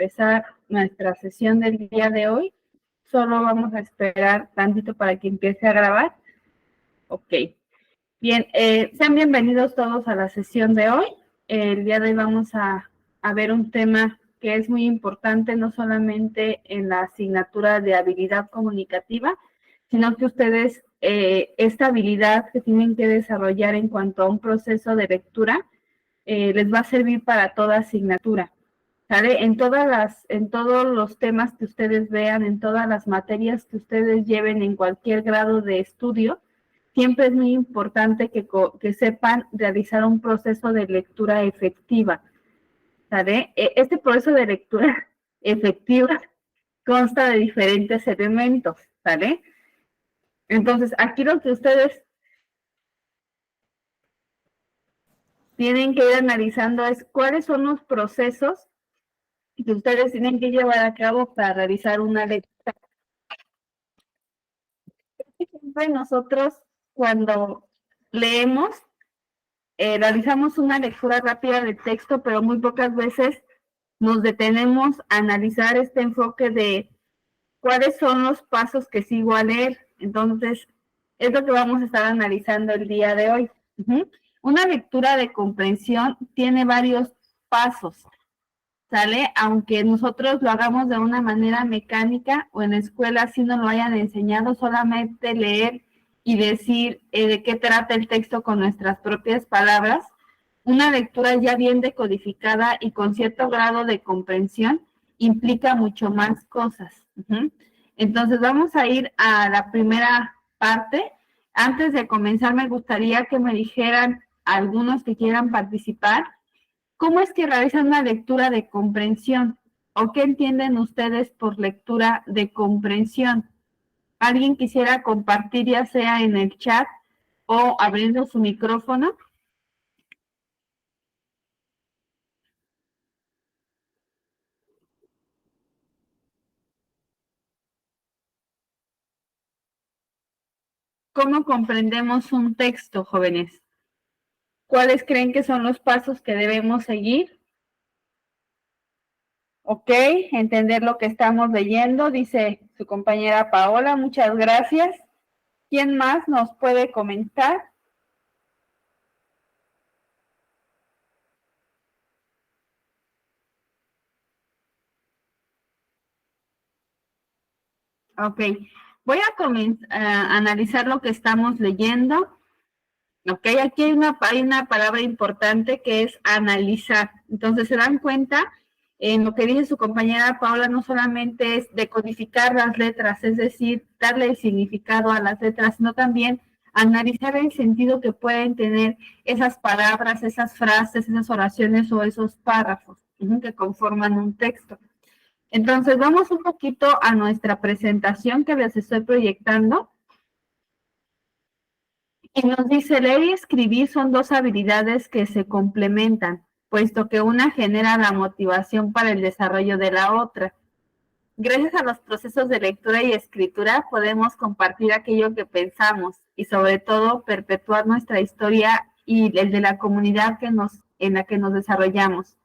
empezar nuestra sesión del día de hoy. Solo vamos a esperar tantito para que empiece a grabar. Ok. Bien, sean bienvenidos todos a la sesión de hoy. El día de hoy vamos a ver un tema que es muy importante, no solamente en la asignatura de habilidad comunicativa, sino que ustedes, esta habilidad que tienen que desarrollar en cuanto a un proceso de lectura, les va a servir para toda asignatura, ¿sale? En todos los temas que ustedes vean, en todas las materias que ustedes lleven en cualquier grado de estudio, siempre es muy importante que sepan realizar un proceso de lectura efectiva, ¿sale? Este proceso de lectura efectiva consta de diferentes elementos, ¿sale? Entonces, aquí lo que ustedes tienen que ir analizando es cuáles son los procesos que ustedes tienen que llevar a cabo para realizar una lectura. Siempre nosotros, cuando leemos, realizamos una lectura rápida del texto, pero muy pocas veces nos detenemos a analizar este enfoque de cuáles son los pasos que sigo a leer. Entonces, es lo que vamos a estar analizando el día de hoy. Una lectura de comprensión tiene varios pasos, ¿sale? Aunque nosotros lo hagamos de una manera mecánica o en la escuela así nos lo hayan enseñado, solamente leer y decir de qué trata el texto con nuestras propias palabras, una lectura ya bien decodificada y con cierto grado de comprensión implica mucho más cosas. Entonces vamos a ir a la primera parte. Antes de comenzar me gustaría que me dijeran algunos que quieran participar, ¿cómo es que realizan una lectura de comprensión? ¿O qué entienden ustedes por lectura de comprensión? ¿Alguien quisiera compartir ya sea en el chat o abriendo su micrófono? ¿Cómo comprendemos un texto, jóvenes? ¿Cuáles creen que son los pasos que debemos seguir? Ok, entender lo que estamos leyendo, dice su compañera Paola, muchas gracias. ¿Quién más nos puede comentar? Ok, voy a analizar lo que estamos leyendo. Ok, aquí hay una palabra importante que es analizar. Entonces, se dan cuenta, en lo que dice su compañera Paola, no solamente es decodificar las letras, es decir, darle el significado a las letras, sino también analizar el sentido que pueden tener esas palabras, esas frases, esas oraciones o esos párrafos que conforman un texto. Entonces, vamos un poquito a nuestra presentación que les estoy proyectando. Y nos dice, leer y escribir son dos habilidades que se complementan, puesto que una genera la motivación para el desarrollo de la otra. Gracias a los procesos de lectura y escritura podemos compartir aquello que pensamos y sobre todo perpetuar nuestra historia y el de la comunidad en la que nos desarrollamos.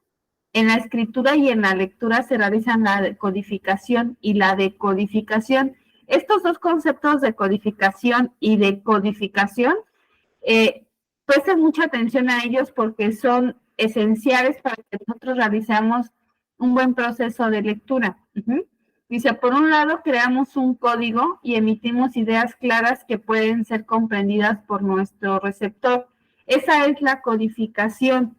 En la escritura y en la lectura se realizan la codificación y la decodificación. Estos dos conceptos de codificación y decodificación, presten mucha atención a ellos porque son esenciales para que nosotros realicemos un buen proceso de lectura. Dice, por un lado, creamos un código y emitimos ideas claras que pueden ser comprendidas por nuestro receptor. Esa es la codificación,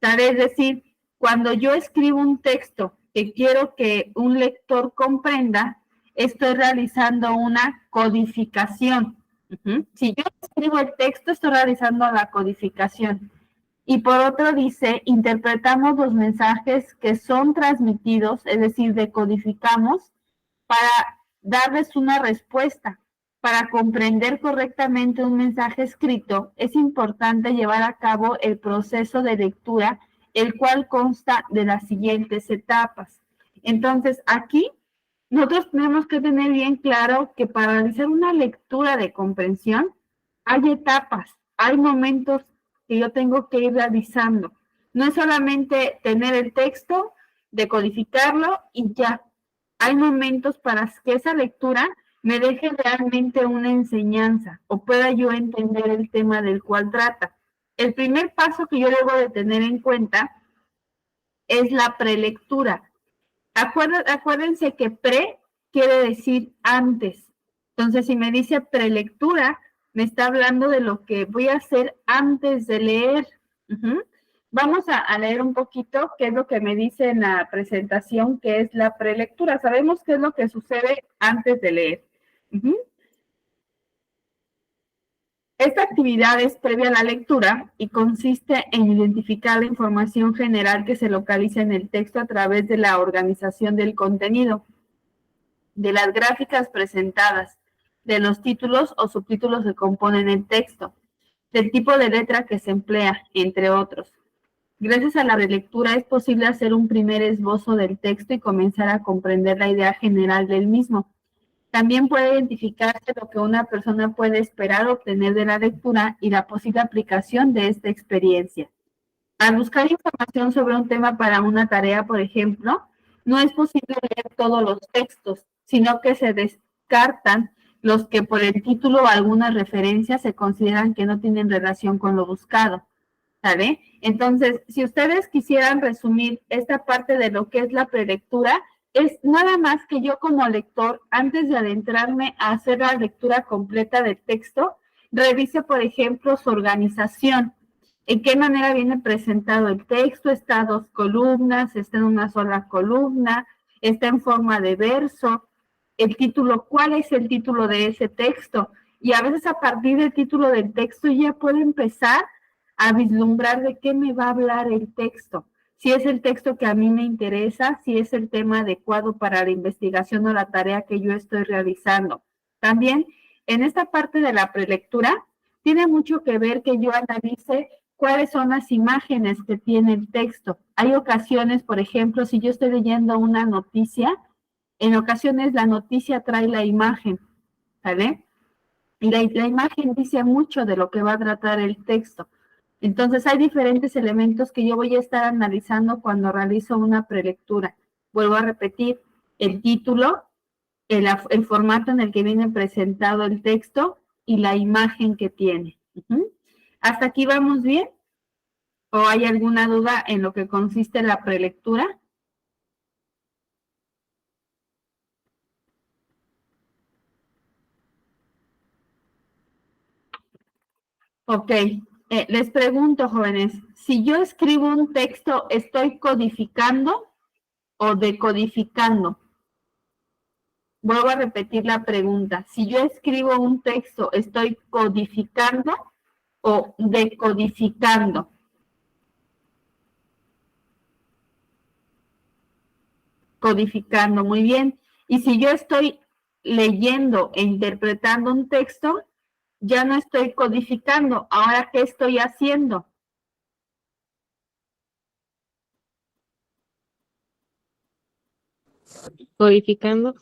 es decir, cuando yo escribo un texto que quiero que un lector comprenda, estoy realizando una codificación. Si yo escribo el texto, estoy realizando la codificación. Y por otro dice, interpretamos los mensajes que son transmitidos, es decir, decodificamos, para darles una respuesta. Para comprender correctamente un mensaje escrito, es importante llevar a cabo el proceso de lectura, el cual consta de las siguientes etapas. Entonces, aquí nosotros tenemos que tener bien claro que para realizar una lectura de comprensión hay etapas, hay momentos que yo tengo que ir realizando. No es solamente tener el texto decodificarlo y ya. Hay momentos para que esa lectura me deje realmente una enseñanza o pueda yo entender el tema del cual trata. El primer paso que yo debo de tener en cuenta es la prelectura. Acuérdense que pre quiere decir antes. Entonces, si me dice prelectura, me está hablando de lo que voy a hacer antes de leer. Vamos a leer un poquito qué es lo que me dice en la presentación, que es la prelectura. Sabemos qué es lo que sucede antes de leer. Esta actividad es previa a la lectura y consiste en identificar la información general que se localiza en el texto a través de la organización del contenido, de las gráficas presentadas, de los títulos o subtítulos que componen el texto, del tipo de letra que se emplea, entre otros. Gracias a la relectura es posible hacer un primer esbozo del texto y comenzar a comprender la idea general del mismo. También puede identificarse lo que una persona puede esperar obtener de la lectura y la posible aplicación de esta experiencia. Al buscar información sobre un tema para una tarea, por ejemplo, no es posible leer todos los textos, sino que se descartan los que por el título o algunas referencias se consideran que no tienen relación con lo buscado. ¿Sabe? Entonces, si ustedes quisieran resumir esta parte de lo que es la prelectura, es nada más que yo como lector, antes de adentrarme a hacer la lectura completa del texto, revise, por ejemplo, su organización. ¿En qué manera viene presentado el texto? ¿Está a 2 columnas? ¿Está en una sola columna? ¿Está en forma de verso? El título, ¿cuál es el título de ese texto? Y a veces a partir del título del texto ya puedo empezar a vislumbrar de qué me va a hablar el texto. Si es el texto que a mí me interesa, si es el tema adecuado para la investigación o la tarea que yo estoy realizando. También en esta parte de la prelectura tiene mucho que ver que yo analice cuáles son las imágenes que tiene el texto. Hay ocasiones, por ejemplo, si yo estoy leyendo una noticia, en ocasiones la noticia trae la imagen, ¿vale? Y la imagen dice mucho de lo que va a tratar el texto. Entonces, hay diferentes elementos que yo voy a estar analizando cuando realizo una prelectura. Vuelvo a repetir, el título, el formato en el que viene presentado el texto y la imagen que tiene. ¿Hasta aquí vamos bien? ¿O hay alguna duda en lo que consiste la prelectura? Ok, les pregunto, jóvenes, si yo escribo un texto, ¿estoy codificando o decodificando? Vuelvo a repetir la pregunta. Si yo escribo un texto, ¿estoy codificando o decodificando? Codificando, muy bien. Y si yo estoy leyendo e interpretando un texto, ya no estoy codificando. ¿Ahora qué estoy haciendo? Codificando.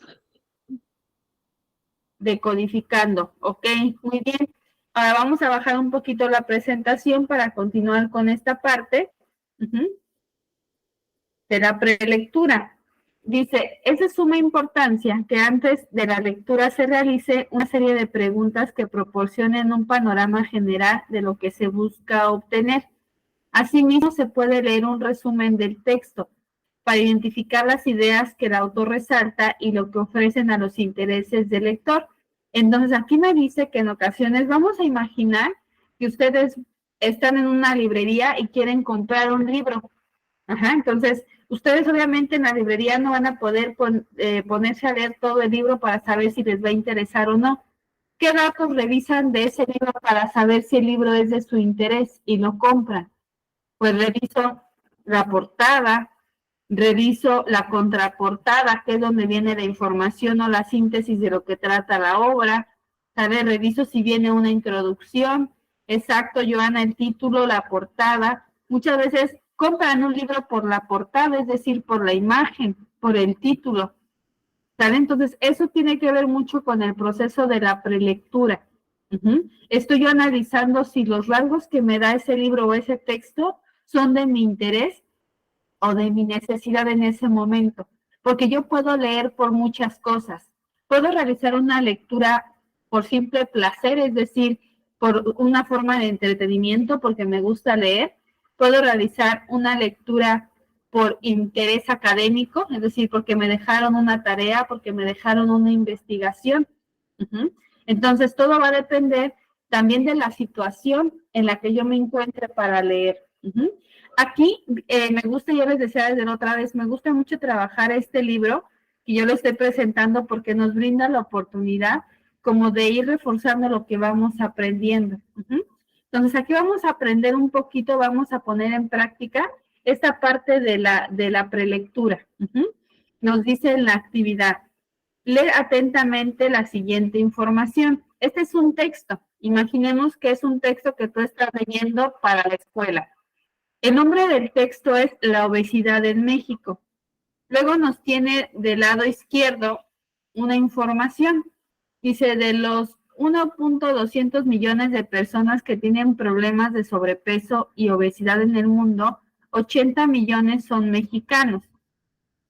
Decodificando. Ok, muy bien. Ahora vamos a bajar un poquito la presentación para continuar con esta parte de la prelectura. Dice, es de suma importancia que antes de la lectura se realice una serie de preguntas que proporcionen un panorama general de lo que se busca obtener. Asimismo, se puede leer un resumen del texto para identificar las ideas que el autor resalta y lo que ofrecen a los intereses del lector. Entonces, aquí me dice que en ocasiones vamos a imaginar que ustedes están en una librería y quieren comprar un libro. Entonces, ustedes obviamente en la librería no van a poder ponerse a leer todo el libro para saber si les va a interesar o no. ¿Qué datos revisan de ese libro para saber si el libro es de su interés y lo compran? Pues reviso la portada, reviso la contraportada, que es donde viene la información o la síntesis de lo que trata la obra, ¿sabes? Reviso si viene una introducción, exacto, Joana, el título, la portada. Muchas veces compran un libro por la portada, es decir, por la imagen, por el título, ¿sale? Entonces, eso tiene que ver mucho con el proceso de la prelectura. Estoy yo analizando si los rasgos que me da ese libro o ese texto son de mi interés o de mi necesidad en ese momento, porque yo puedo leer por muchas cosas. Puedo realizar una lectura por simple placer, es decir, por una forma de entretenimiento, porque me gusta leer. Puedo realizar una lectura por interés académico, es decir, porque me dejaron una tarea, porque me dejaron una investigación. Entonces, todo va a depender también de la situación en la que yo me encuentre para leer. Aquí me gusta, yo les decía desde la otra vez, me gusta mucho trabajar este libro y yo lo estoy presentando porque nos brinda la oportunidad como de ir reforzando lo que vamos aprendiendo. Entonces, aquí vamos a aprender un poquito, vamos a poner en práctica esta parte de la prelectura. Nos dice en la actividad, lee atentamente la siguiente información. Este es un texto. Imaginemos que es un texto que tú estás leyendo para la escuela. El nombre del texto es La obesidad en México. Luego nos tiene del lado izquierdo una información. Dice, de los 1.200 millones de personas que tienen problemas de sobrepeso y obesidad en el mundo, 80 millones son mexicanos.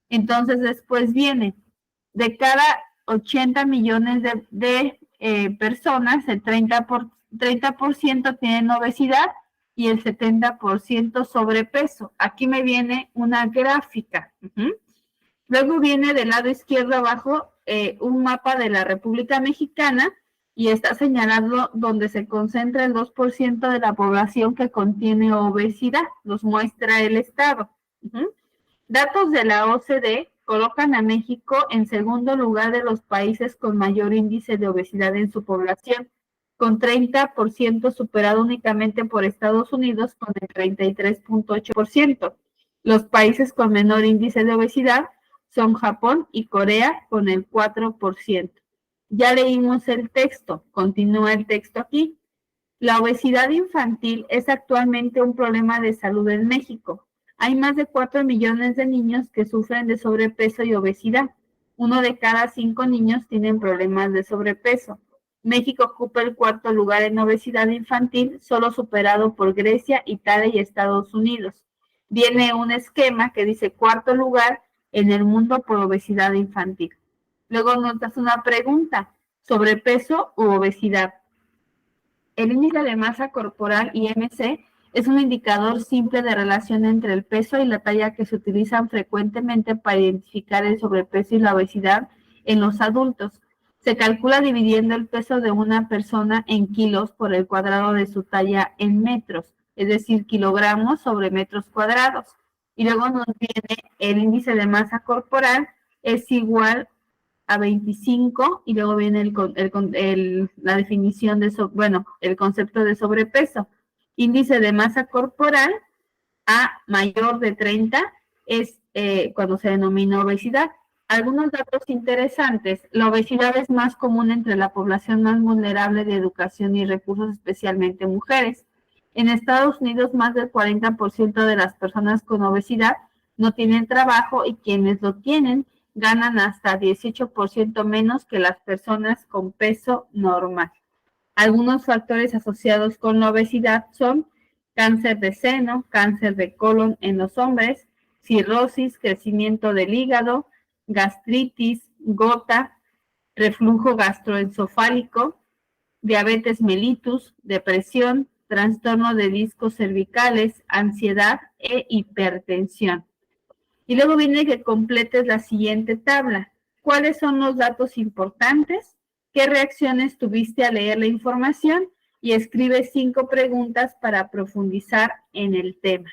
Entonces después viene, de cada 80 millones de personas, el 30% tienen obesidad y el 70% sobrepeso. Aquí me viene una gráfica. Luego viene del lado izquierdo abajo un mapa de la República Mexicana y está señalado donde se concentra el 2% de la población que contiene obesidad. Los muestra el estado. Datos de la OCDE colocan a México en segundo lugar de los países con mayor índice de obesidad en su población, con 30% superado únicamente por Estados Unidos con el 33.8%. Los países con menor índice de obesidad son Japón y Corea con el 4%. Ya leímos el texto, continúa el texto aquí. La obesidad infantil es actualmente un problema de salud en México. Hay más de 4 millones de niños que sufren de sobrepeso y obesidad. 1 de cada 5 niños tienen problemas de sobrepeso. México ocupa el cuarto lugar en obesidad infantil, solo superado por Grecia, Italia y Estados Unidos. Viene un esquema que dice cuarto lugar en el mundo por obesidad infantil. Luego nos das una pregunta, ¿sobrepeso u obesidad? El índice de masa corporal, IMC, es un indicador simple de relación entre el peso y la talla que se utilizan frecuentemente para identificar el sobrepeso y la obesidad en los adultos. Se calcula dividiendo el peso de una persona en kilos por el cuadrado de su talla en metros, es decir, kilogramos sobre metros cuadrados. Y luego nos viene el índice de masa corporal, es igual a 25 y luego viene la definición de, el concepto de sobrepeso. Índice de masa corporal a mayor de 30 es cuando se denomina obesidad. Algunos datos interesantes. La obesidad es más común entre la población más vulnerable de educación y recursos, especialmente mujeres. En Estados Unidos, más del 40% de las personas con obesidad no tienen trabajo y quienes lo tienen ganan hasta 18% menos que las personas con peso normal. Algunos factores asociados con la obesidad son cáncer de seno, cáncer de colon en los hombres, cirrosis, crecimiento del hígado, gastritis, gota, reflujo gastroencefálico, diabetes mellitus, depresión, trastorno de discos cervicales, ansiedad e hipertensión. Y luego viene que completes la siguiente tabla. ¿Cuáles son los datos importantes? ¿Qué reacciones tuviste al leer la información? Y escribe 5 preguntas para profundizar en el tema.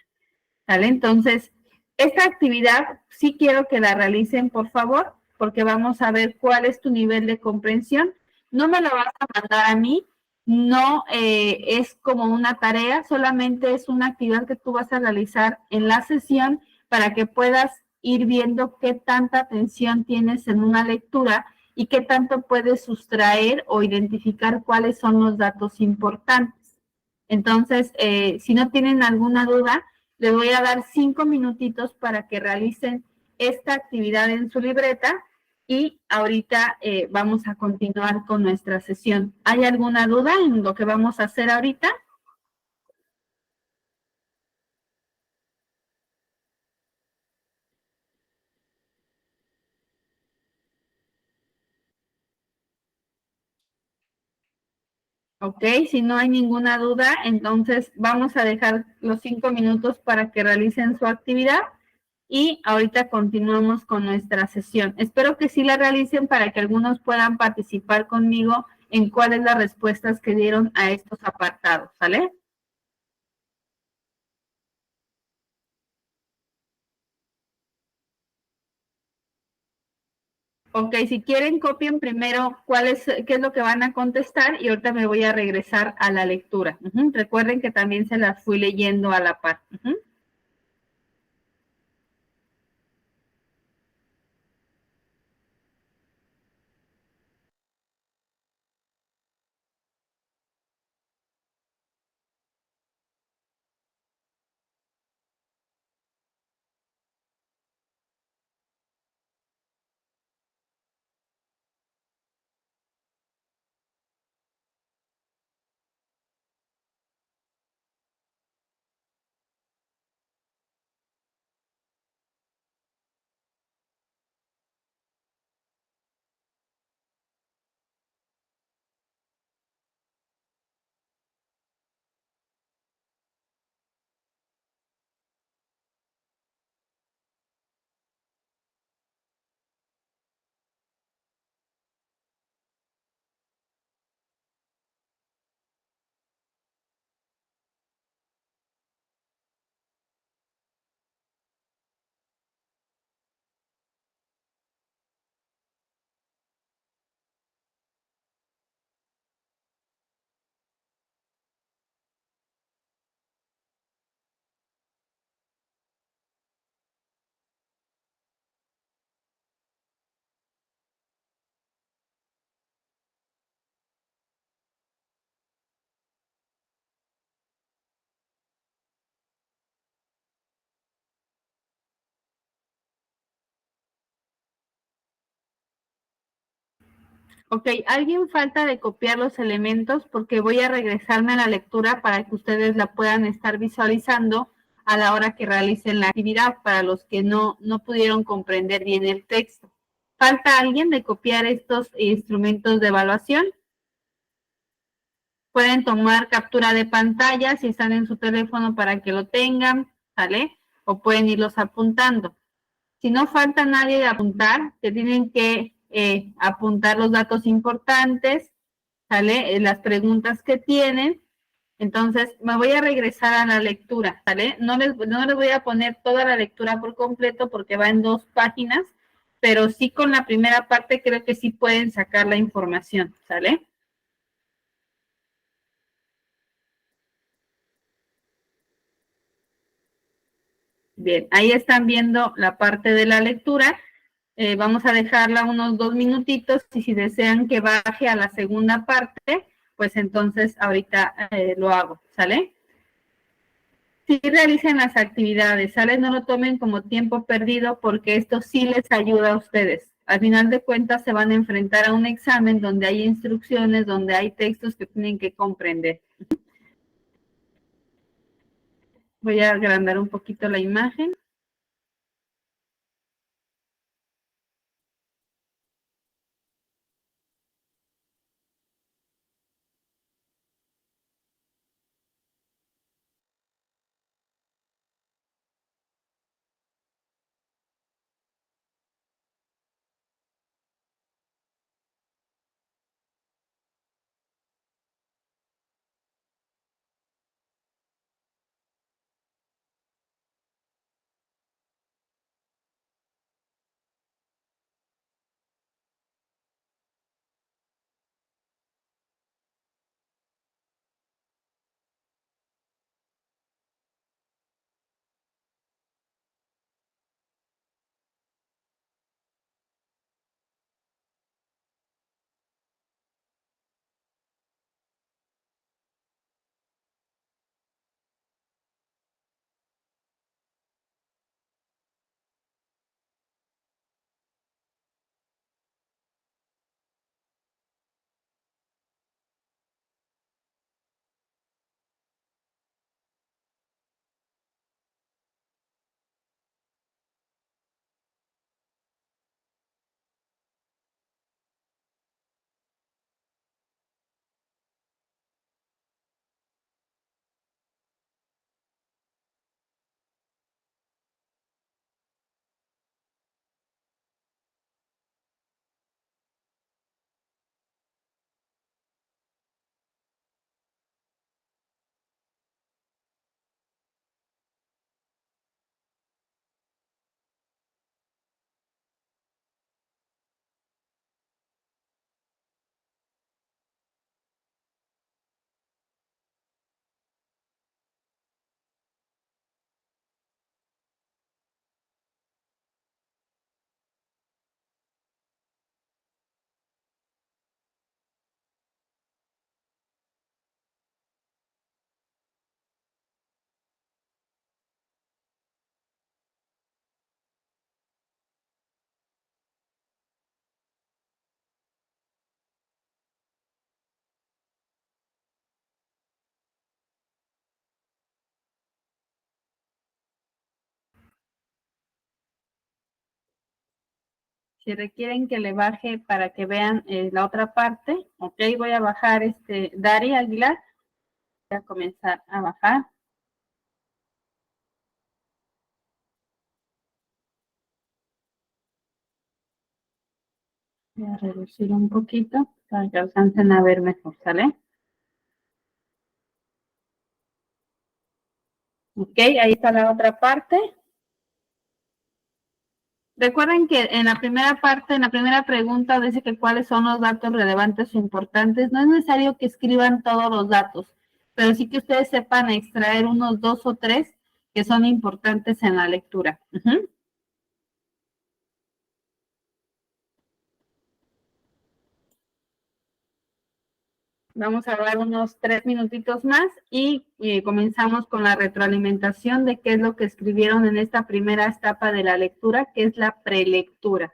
¿Vale? Entonces, esta actividad sí quiero que la realicen, por favor, porque vamos a ver cuál es tu nivel de comprensión. No me lo vas a mandar a mí, no es como una tarea, solamente es una actividad que tú vas a realizar en la sesión para que puedas ir viendo qué tanta atención tienes en una lectura y qué tanto puedes sustraer o identificar cuáles son los datos importantes. Entonces, si no tienen alguna duda, les voy a dar 5 minutitos para que realicen esta actividad en su libreta y ahorita vamos a continuar con nuestra sesión. ¿Hay alguna duda en lo que vamos a hacer ahorita? Ok, si no hay ninguna duda, entonces vamos a dejar los 5 minutos para que realicen su actividad y ahorita continuamos con nuestra sesión. Espero que sí la realicen para que algunos puedan participar conmigo en cuáles las respuestas que dieron a estos apartados, ¿sale? Ok, si quieren, copien primero qué es lo que van a contestar y ahorita me voy a regresar a la lectura. Recuerden que también se las fui leyendo a la par. Ok, ¿alguien falta de copiar los elementos? Porque voy a regresarme a la lectura para que ustedes la puedan estar visualizando a la hora que realicen la actividad, para los que no pudieron comprender bien el texto. ¿Falta alguien de copiar estos instrumentos de evaluación? Pueden tomar captura de pantalla si están en su teléfono para que lo tengan, ¿sale? O pueden irlos apuntando. Si no falta nadie de apuntar, que tienen que apuntar los datos importantes, ¿sale? Las preguntas que tienen. Entonces, me voy a regresar a la lectura, ¿sale? No les voy a poner toda la lectura por completo porque va en 2 páginas, pero sí con la primera parte creo que sí pueden sacar la información, ¿sale? Bien, ahí están viendo la parte de la lectura. Vamos a dejarla unos 2 minutitos y si desean que baje a la segunda parte, pues entonces ahorita lo hago, ¿sale? Sí realicen las actividades, ¿sale? No lo tomen como tiempo perdido porque esto sí les ayuda a ustedes. Al final de cuentas se van a enfrentar a un examen donde hay instrucciones, donde hay textos que tienen que comprender. Voy a agrandar un poquito la imagen. Si requieren que le baje para que vean la otra parte, ok, voy a bajar Dari Aguilar, voy a comenzar a bajar. Voy a reducir un poquito para que alcancen a ver mejor, ¿sale? Ok, ahí está la otra parte. Recuerden que en la primera parte, en la primera pregunta, dice que cuáles son los datos relevantes o importantes. No es necesario que escriban todos los datos, pero sí que ustedes sepan extraer unos 2 o 3 que son importantes en la lectura. Vamos a dar unos 3 minutitos más y comenzamos con la retroalimentación de qué es lo que escribieron en esta primera etapa de la lectura, que es la prelectura.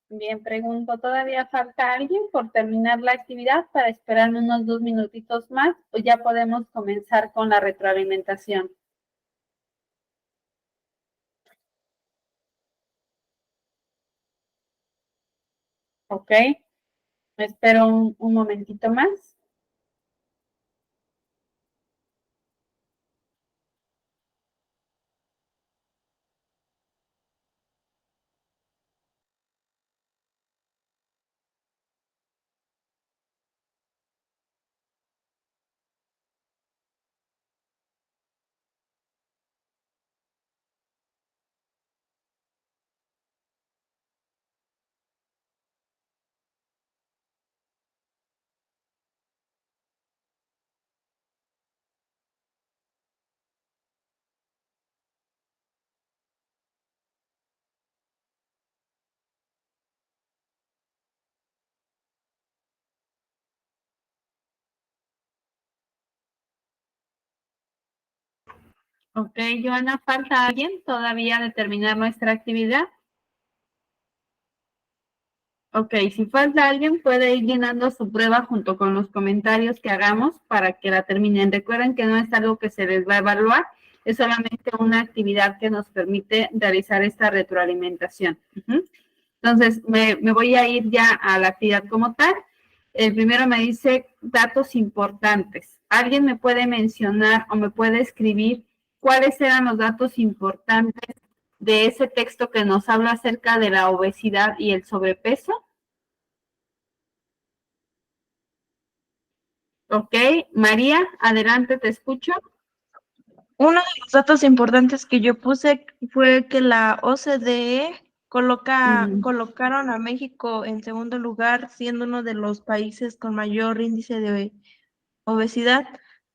Bien, pregunto, ¿todavía falta alguien por terminar la actividad para esperar unos 2 minutitos más o ya podemos comenzar con la retroalimentación? Ok, espero un momentito más. Ok, Joana, ¿falta alguien todavía de terminar nuestra actividad? Ok, si falta alguien puede ir llenando su prueba junto con los comentarios que hagamos para que la terminen. Recuerden que no es algo que se les va a evaluar, es solamente una actividad que nos permite realizar esta retroalimentación. Entonces, me voy a ir ya a la actividad como tal. El primero me dice datos importantes. ¿Alguien me puede mencionar o me puede escribir cuáles eran los datos importantes de ese texto que nos habla acerca de la obesidad y el sobrepeso? Ok, María, adelante, te escucho. Uno de los datos importantes que yo puse fue que la OCDE colocaron a México en segundo lugar, siendo uno de los países con mayor índice de obesidad,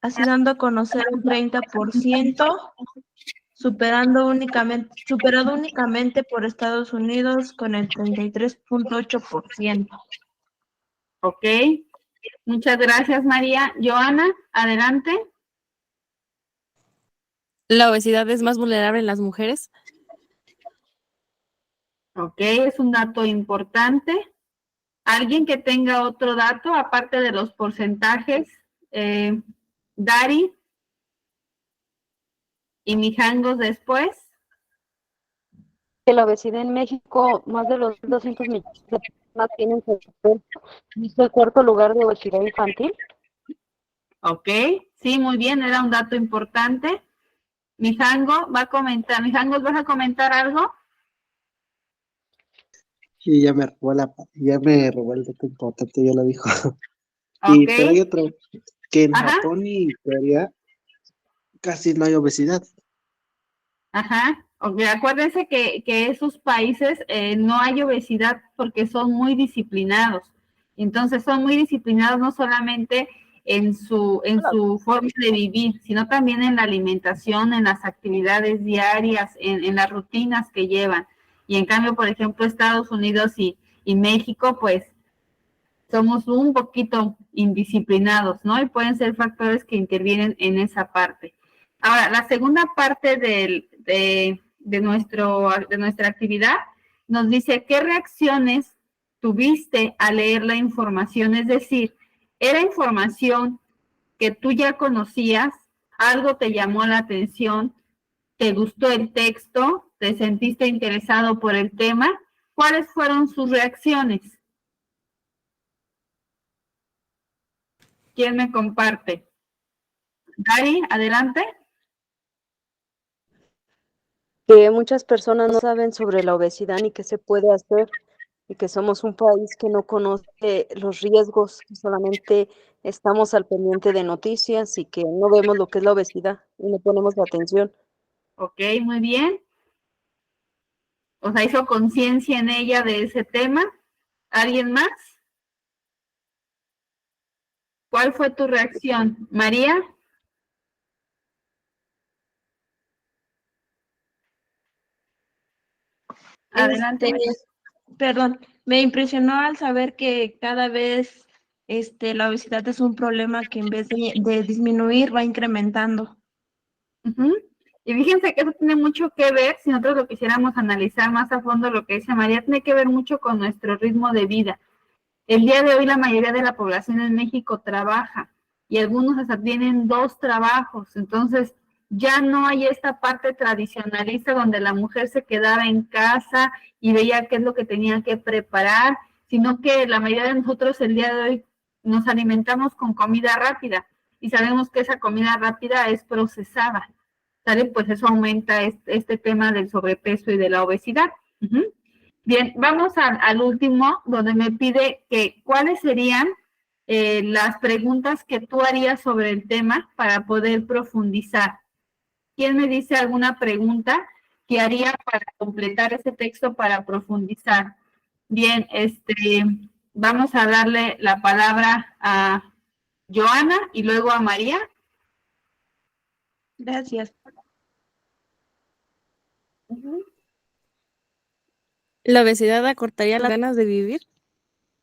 así dando a conocer un 30%, superado únicamente por Estados Unidos con el 33.8%. Ok, muchas gracias, María. Joana, adelante. ¿La obesidad es más vulnerable en las mujeres? Ok, es un dato importante. ¿Alguien que tenga otro dato aparte de los porcentajes? Dari y Mijangos después. Que la obesidad en México, más de los 200 millones de personas tienen sobrepeso. Es el cuarto lugar de obesidad infantil. Ok, sí, muy bien, era un dato importante. Mijango va a comentar. Mijangos, ¿vas a comentar algo? Sí, ya me robó el dato importante, ya lo dijo. Ok. Pero hay otro, que en Ajá. Japón y Corea casi no hay obesidad. Ajá. Okay. Acuérdense que esos países no hay obesidad porque son muy disciplinados. Entonces son muy disciplinados no solamente en su forma de vivir, sino también en la alimentación, en las actividades diarias, en las rutinas que llevan. Y en cambio, por ejemplo, Estados Unidos y México, pues somos un poquito indisciplinados, ¿no? Y pueden ser factores que intervienen en esa parte. Ahora, la segunda parte de nuestra actividad nos dice qué reacciones tuviste al leer la información, es decir, era información que tú ya conocías, algo te llamó la atención, te gustó el texto, te sentiste interesado por el tema, ¿cuáles fueron sus reacciones? ¿Quién me comparte? Dari, adelante. Que muchas personas no saben sobre la obesidad ni qué se puede hacer y que somos un país que no conoce los riesgos, que solamente estamos al pendiente de noticias y que no vemos lo que es la obesidad y no ponemos atención. Ok, muy bien. O sea, hizo conciencia en ella de ese tema. ¿Alguien más? ¿Cuál fue tu reacción? María. Adelante. Me impresionó al saber que cada vez la obesidad es un problema que en vez de disminuir va incrementando. Y fíjense que eso tiene mucho que ver, si nosotros lo quisiéramos analizar más a fondo, lo que dice María, tiene que ver mucho con nuestro ritmo de vida. El día de hoy la mayoría de la población en México trabaja y algunos hasta tienen 2 trabajos. Entonces ya no hay esta parte tradicionalista donde la mujer se quedaba en casa y veía qué es lo que tenía que preparar, sino que la mayoría de nosotros el día de hoy nos alimentamos con comida rápida y sabemos que esa comida rápida es procesada. ¿Sale? Pues eso aumenta este tema del sobrepeso y de la obesidad. Bien, vamos al último, donde me pide que cuáles serían las preguntas que tú harías sobre el tema para poder profundizar. ¿Quién me dice alguna pregunta que haría para completar ese texto para profundizar? Bien, vamos a darle la palabra a Joana y luego a María. Gracias. ¿La obesidad acortaría las ganas de vivir?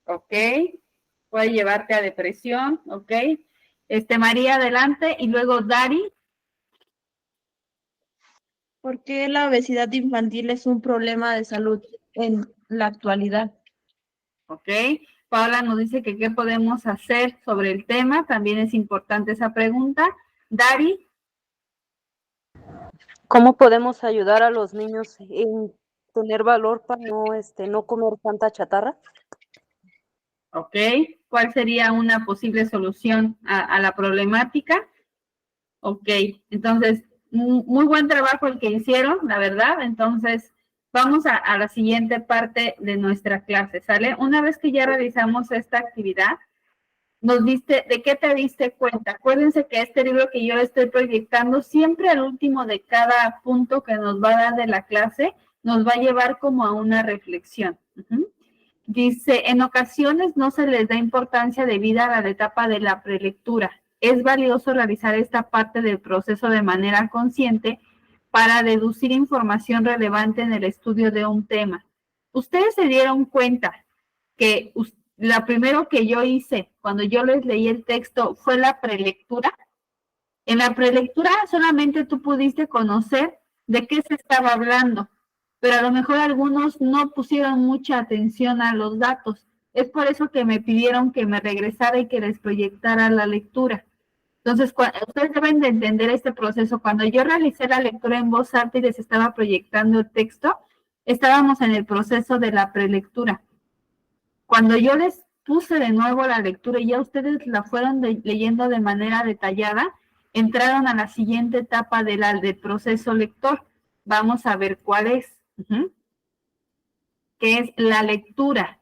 Ok, puede llevarte a depresión, ok. María, adelante, y luego Dari. ¿Por qué la obesidad infantil es un problema de salud en la actualidad? ¿Ok? Paula nos dice que qué podemos hacer sobre el tema. También es importante esa pregunta. Dari, ¿Cómo podemos ayudar a los niños en tener valor para no comer tanta chatarra? ¿ok? ¿Cuál sería una posible solución a la problemática? Ok, entonces, muy buen trabajo el que hicieron, la verdad. Entonces, vamos a la siguiente parte de nuestra clase, ¿sale? Una vez que ya realizamos esta actividad, nos diste, ¿de qué te diste cuenta? Acuérdense que este libro que yo estoy proyectando, siempre al último de cada punto que nos va a dar de la clase, nos va a llevar como a una reflexión. Dice, en ocasiones no se les da importancia debida a la etapa de la prelectura. Es valioso realizar esta parte del proceso de manera consciente para deducir información relevante en el estudio de un tema. Ustedes se dieron cuenta que la primero que yo hice cuando yo les leí el texto fue la prelectura. En la prelectura solamente tú pudiste conocer de qué se estaba hablando, pero a lo mejor algunos no pusieron mucha atención a los datos. Es por eso que me pidieron que me regresara y que les proyectara la lectura. Entonces, ustedes deben de entender este proceso. Cuando yo realicé la lectura en voz alta y les estaba proyectando el texto, estábamos en el proceso de la prelectura. Cuando yo les puse de nuevo la lectura y ya ustedes la fueron leyendo de manera detallada, entraron a la siguiente etapa del proceso lector. Vamos a ver cuál es, que es la lectura.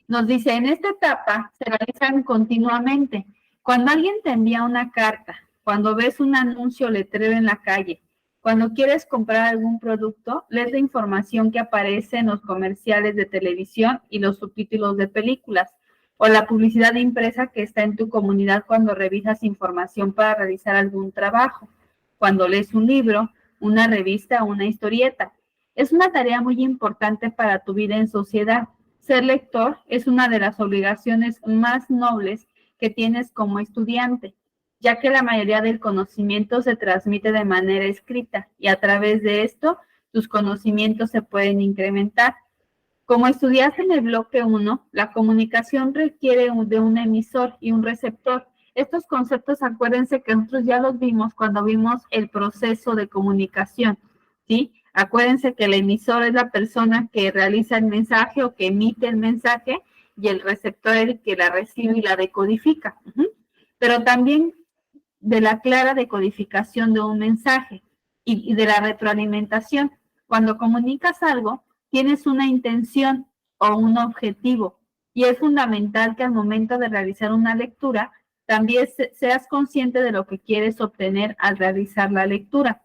Nos dice, en esta etapa se realizan continuamente. Cuando alguien te envía una carta, cuando ves un anuncio letrero en la calle, cuando quieres comprar algún producto, lees la información que aparece en los comerciales de televisión y los subtítulos de películas, o la publicidad impresa que está en tu comunidad cuando revisas información para realizar algún trabajo, cuando lees un libro, una revista o una historieta. Es una tarea muy importante para tu vida en sociedad. Ser lector es una de las obligaciones más nobles que tienes como estudiante, ya que la mayoría del conocimiento se transmite de manera escrita y a través de esto tus conocimientos se pueden incrementar. Como estudiaste en el bloque 1, la comunicación requiere de un emisor y un receptor. Estos conceptos, acuérdense que nosotros ya los vimos cuando vimos el proceso de comunicación, ¿sí? Acuérdense que el emisor es la persona que realiza el mensaje o que emite el mensaje y el receptor es el que la recibe y la decodifica. Pero también de la clara decodificación de un mensaje y de la retroalimentación. Cuando comunicas algo, tienes una intención o un objetivo y es fundamental que al momento de realizar una lectura también seas consciente de lo que quieres obtener al realizar la lectura.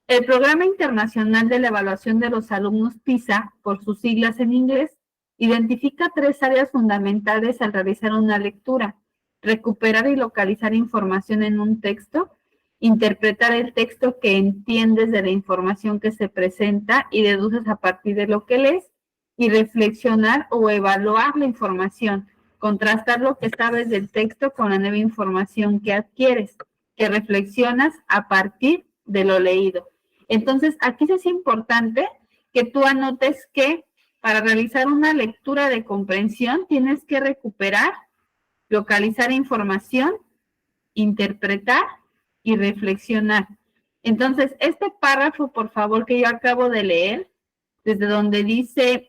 El Programa Internacional de la Evaluación de los Alumnos PISA, por sus siglas en inglés, identifica 3 áreas fundamentales al realizar una lectura: recuperar y localizar información en un texto, interpretar el texto que entiendes de la información que se presenta y deduces a partir de lo que lees, y reflexionar o evaluar la información, contrastar lo que sabes del texto con la nueva información que adquieres, que reflexionas a partir de lo leído. Entonces, aquí es importante que tú anotes que para realizar una lectura de comprensión tienes que recuperar, localizar información, interpretar y reflexionar. Entonces, este párrafo, por favor, que yo acabo de leer, desde donde dice,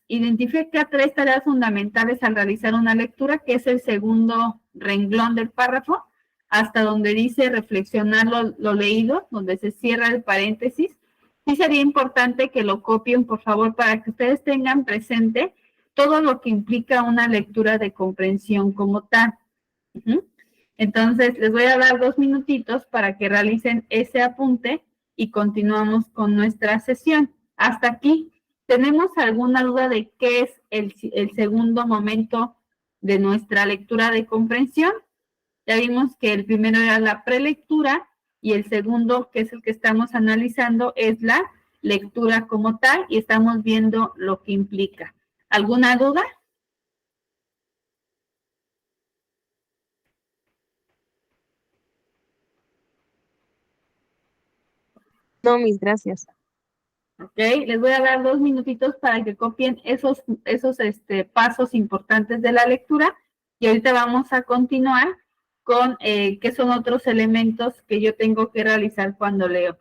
identifica 3 tareas fundamentales al realizar una lectura, que es el segundo renglón del párrafo, hasta donde dice reflexionar lo leído, donde se cierra el paréntesis. Sí sería importante que lo copien, por favor, para que ustedes tengan presente todo lo que implica una lectura de comprensión como tal. Entonces, les voy a dar 2 minutitos para que realicen ese apunte y continuamos con nuestra sesión. Hasta aquí, ¿tenemos alguna duda de qué es el segundo momento de nuestra lectura de comprensión? Ya vimos que el primero era la prelectura y el segundo, que es el que estamos analizando, es la lectura como tal y estamos viendo lo que implica. ¿Alguna duda? No, mis gracias. ¿Ok? Les voy a dar 2 minutitos para que copien esos pasos importantes de la lectura y ahorita vamos a continuar con qué son otros elementos que yo tengo que realizar cuando leo.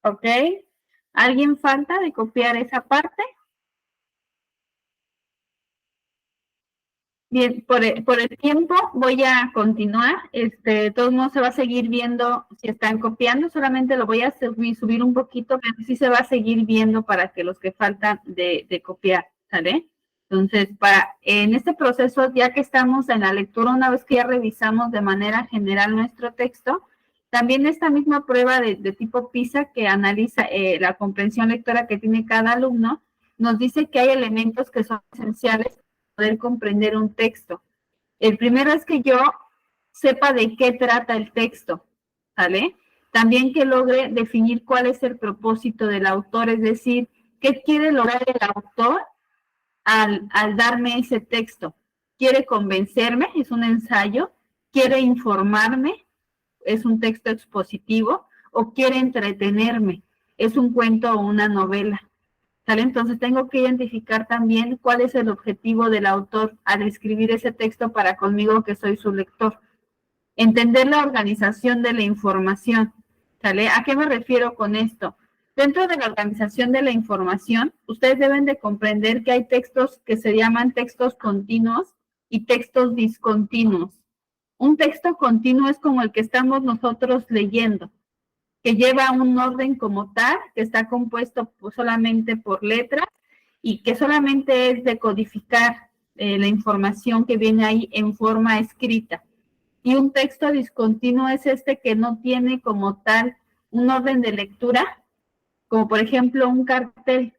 ¿Ok? ¿Alguien falta de copiar esa parte? Bien, por el tiempo voy a continuar. De todos modos se va a seguir viendo si están copiando, solamente lo voy a subir un poquito, pero sí se va a seguir viendo para que los que faltan de copiar, ¿sale? Entonces, en este proceso, ya que estamos en la lectura, una vez que ya revisamos de manera general nuestro texto, también esta misma prueba de tipo PISA que analiza la comprensión lectora que tiene cada alumno, nos dice que hay elementos que son esenciales poder comprender un texto. El primero es que yo sepa de qué trata el texto, ¿vale? También que logre definir cuál es el propósito del autor, es decir, qué quiere lograr el autor al darme ese texto. ¿Quiere convencerme? Es un ensayo. ¿Quiere informarme? Es un texto expositivo. ¿O quiere entretenerme? Es un cuento o una novela. ¿Sale? Entonces tengo que identificar también cuál es el objetivo del autor al escribir ese texto para conmigo que soy su lector. Entender la organización de la información. ¿Sale? ¿A qué me refiero con esto? Dentro de la organización de la información, ustedes deben de comprender que hay textos que se llaman textos continuos y textos discontinuos. Un texto continuo es como el que estamos nosotros leyendo, que lleva un orden como tal, que está compuesto solamente por letras y que solamente es decodificar la información que viene ahí en forma escrita. Y un texto discontinuo es este que no tiene como tal un orden de lectura, como por ejemplo un cartel,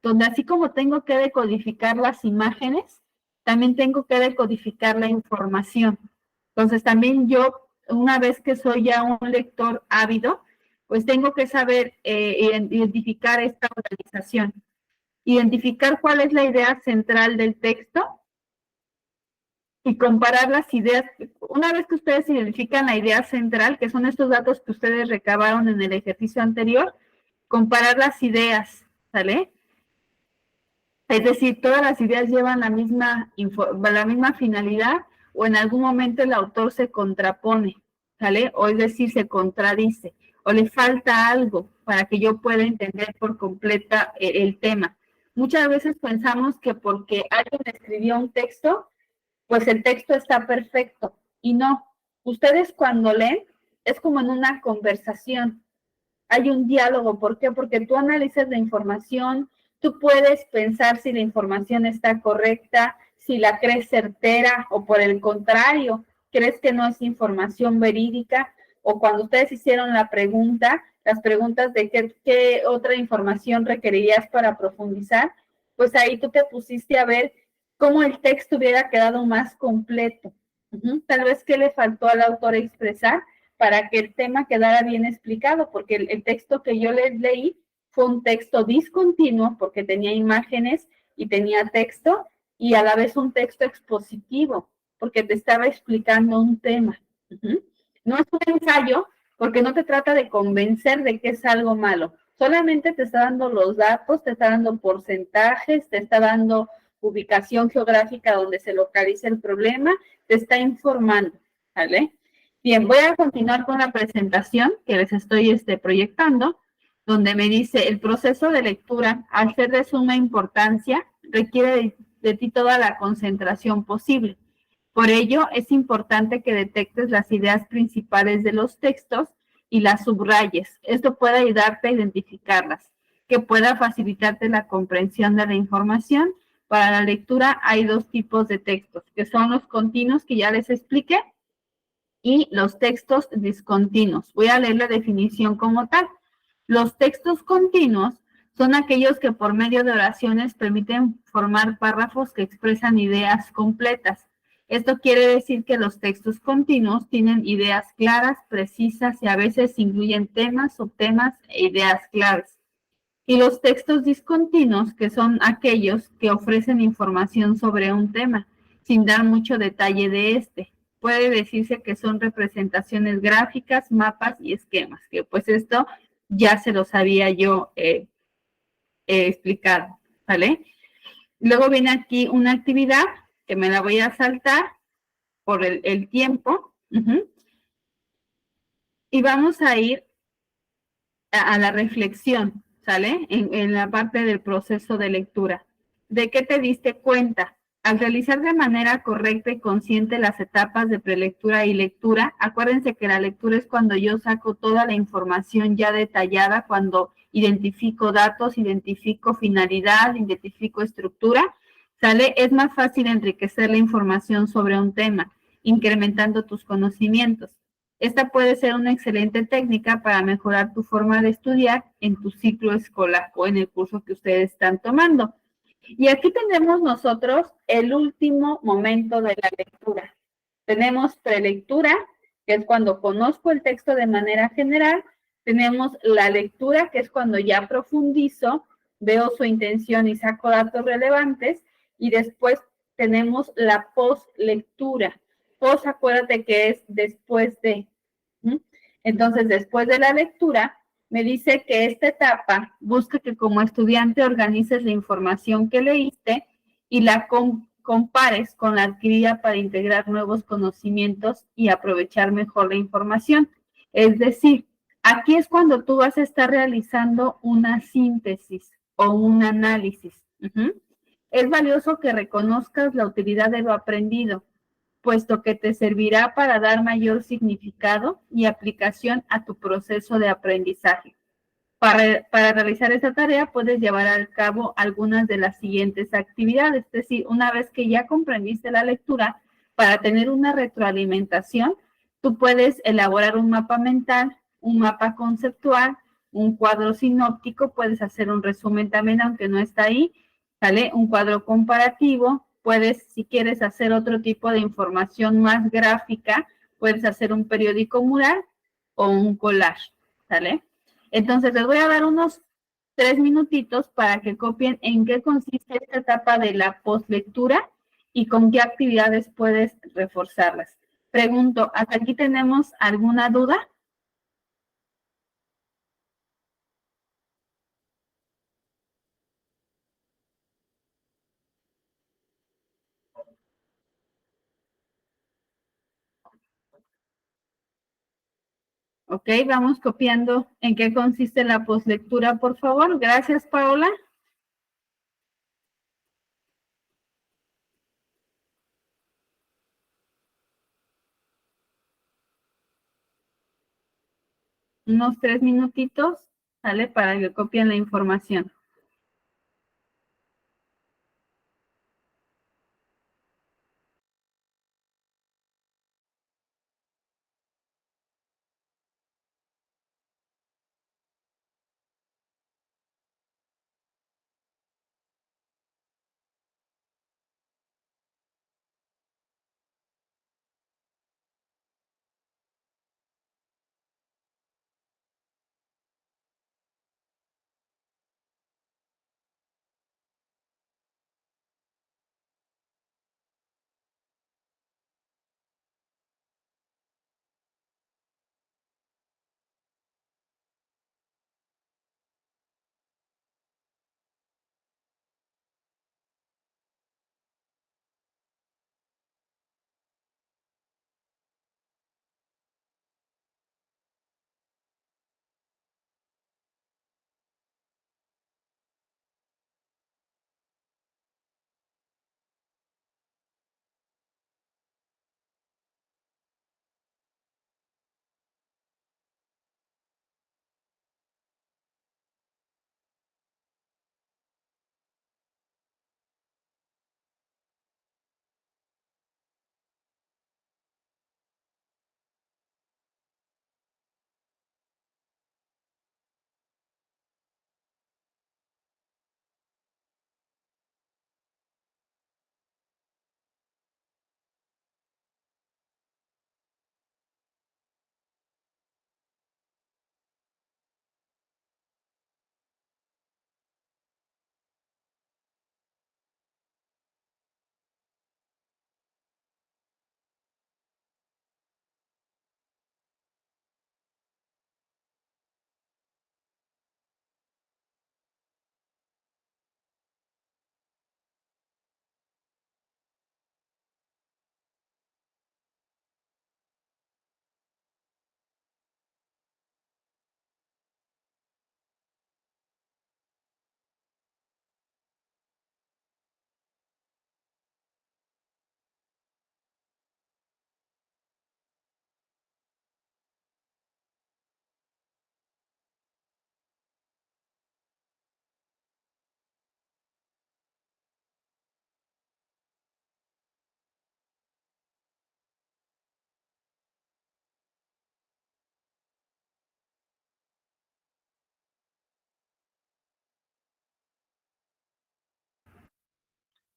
donde así como tengo que decodificar las imágenes, también tengo que decodificar la información. Entonces también yo, una vez que soy ya un lector ávido, pues tengo que saber identificar esta organización, identificar cuál es la idea central del texto y comparar las ideas. Una vez que ustedes identifican la idea central, que son estos datos que ustedes recabaron en el ejercicio anterior, comparar las ideas, ¿sale? Es decir, todas las ideas llevan la misma finalidad o en algún momento el autor se contrapone, ¿sale? O es decir, se contradice o le falta algo para que yo pueda entender por completa el tema. Muchas veces pensamos que porque alguien escribió un texto, pues el texto está perfecto y no. Ustedes cuando leen es como en una conversación. Hay un diálogo. ¿Por qué? Porque tú analizas la información, tú puedes pensar si la información está correcta, si la crees certera o por el contrario, crees que no es información verídica o cuando ustedes hicieron la pregunta, las preguntas de qué otra información requerirías para profundizar, pues ahí tú te pusiste a ver cómo el texto hubiera quedado más completo. Tal vez qué le faltó al autor expresar para que el tema quedara bien explicado, porque el texto que yo les leí fue un texto discontinuo, porque tenía imágenes y tenía texto, y a la vez un texto expositivo, porque te estaba explicando un tema. No es un ensayo, porque no te trata de convencer de que es algo malo, solamente te está dando los datos, te está dando porcentajes, te está dando ubicación geográfica donde se localiza el problema, te está informando, ¿vale? Bien, voy a continuar con la presentación que les estoy proyectando, donde me dice, el proceso de lectura, al ser de suma importancia, requiere de ti toda la concentración posible. Por ello, es importante que detectes las ideas principales de los textos y las subrayes. Esto puede ayudarte a identificarlas, que pueda facilitarte la comprensión de la información. Para la lectura hay dos tipos de textos, que son los continuos, que ya les expliqué, y los textos discontinuos. Voy a leer la definición como tal. Los textos continuos son aquellos que por medio de oraciones permiten formar párrafos que expresan ideas completas. Esto quiere decir que los textos continuos tienen ideas claras, precisas y a veces incluyen temas, subtemas e ideas claves. Y los textos discontinuos, que son aquellos que ofrecen información sobre un tema, sin dar mucho detalle de este. Puede decirse que son representaciones gráficas, mapas y esquemas, que pues esto ya se los había yo explicado, ¿vale? Luego viene aquí una actividad que me la voy a saltar por el tiempo. Y vamos a ir a la reflexión, ¿sale? En la parte del proceso de lectura. ¿De qué te diste cuenta? Al realizar de manera correcta y consciente las etapas de prelectura y lectura, acuérdense que la lectura es cuando yo saco toda la información ya detallada, cuando identifico datos, identifico finalidad, identifico estructura, ¿sale? Es más fácil enriquecer la información sobre un tema, incrementando tus conocimientos. Esta puede ser una excelente técnica para mejorar tu forma de estudiar en tu ciclo escolar o en el curso que ustedes están tomando. Y aquí tenemos nosotros el último momento de la lectura. Tenemos prelectura, que es cuando conozco el texto de manera general. Tenemos la lectura, que es cuando ya profundizo, veo su intención y saco datos relevantes. Y después tenemos la postlectura. Post, acuérdate que es después de. Entonces, después de la lectura, me dice que esta etapa busca que como estudiante organices la información que leíste y la compares con la adquirida para integrar nuevos conocimientos y aprovechar mejor la información. Es decir, aquí es cuando tú vas a estar realizando una síntesis o un análisis. Es valioso que reconozcas la utilidad de lo aprendido, puesto que te servirá para dar mayor significado y aplicación a tu proceso de aprendizaje. Para realizar esta tarea puedes llevar a cabo algunas de las siguientes actividades, es decir, una vez que ya comprendiste la lectura, para tener una retroalimentación, tú puedes elaborar un mapa mental, un mapa conceptual, un cuadro sinóptico, puedes hacer un resumen también, aunque no está ahí, ¿sale? Un cuadro comparativo, puedes, si quieres hacer otro tipo de información más gráfica, puedes hacer un periódico mural o un collage, ¿sale? Entonces, les voy a dar unos 3 minutitos para que copien en qué consiste esta etapa de la postlectura y con qué actividades puedes reforzarlas. Pregunto, ¿hasta aquí tenemos alguna duda? Ok, vamos copiando en qué consiste la poslectura, por favor. Gracias, Paola. Unos 3 minutitos, ¿sale? Para que copien la información.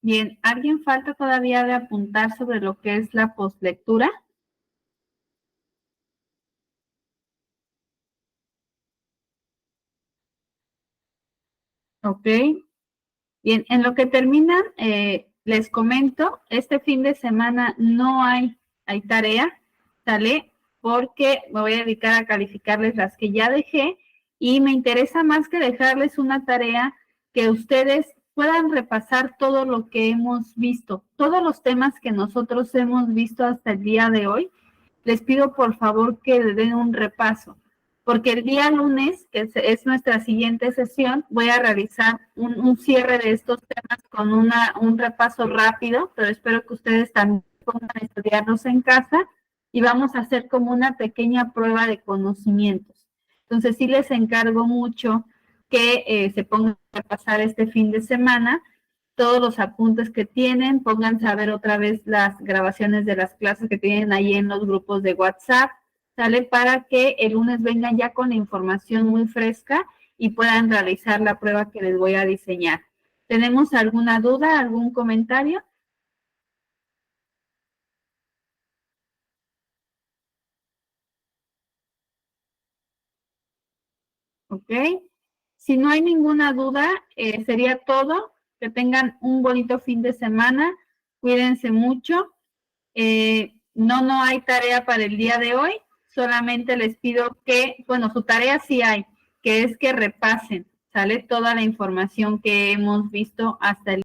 Bien, ¿alguien falta todavía de apuntar sobre lo que es la poslectura? Ok. Bien, en lo que terminan, les comento, este fin de semana no hay tarea, ¿sale? Porque me voy a dedicar a calificarles las que ya dejé y me interesa más que dejarles una tarea que ustedes puedan repasar todo lo que hemos visto, todos los temas que nosotros hemos visto hasta el día de hoy. Les pido por favor que le den un repaso, porque el día lunes, que es nuestra siguiente sesión, voy a realizar un cierre de estos temas con un repaso rápido, pero espero que ustedes también pongan a estudiarlos en casa y vamos a hacer como una pequeña prueba de conocimientos. Entonces sí les encargo mucho que se pongan a pasar este fin de semana todos los apuntes que tienen, pónganse a ver otra vez las grabaciones de las clases que tienen ahí en los grupos de WhatsApp, ¿sale? Para que el lunes vengan ya con la información muy fresca y puedan realizar la prueba que les voy a diseñar. ¿Tenemos alguna duda, algún comentario? ¿Ok? Si no hay ninguna duda, sería todo. Que tengan un bonito fin de semana. Cuídense mucho. No hay tarea para el día de hoy. Solamente les pido que, bueno, su tarea sí hay, que es que repasen, ¿sale? Toda la información que hemos visto hasta el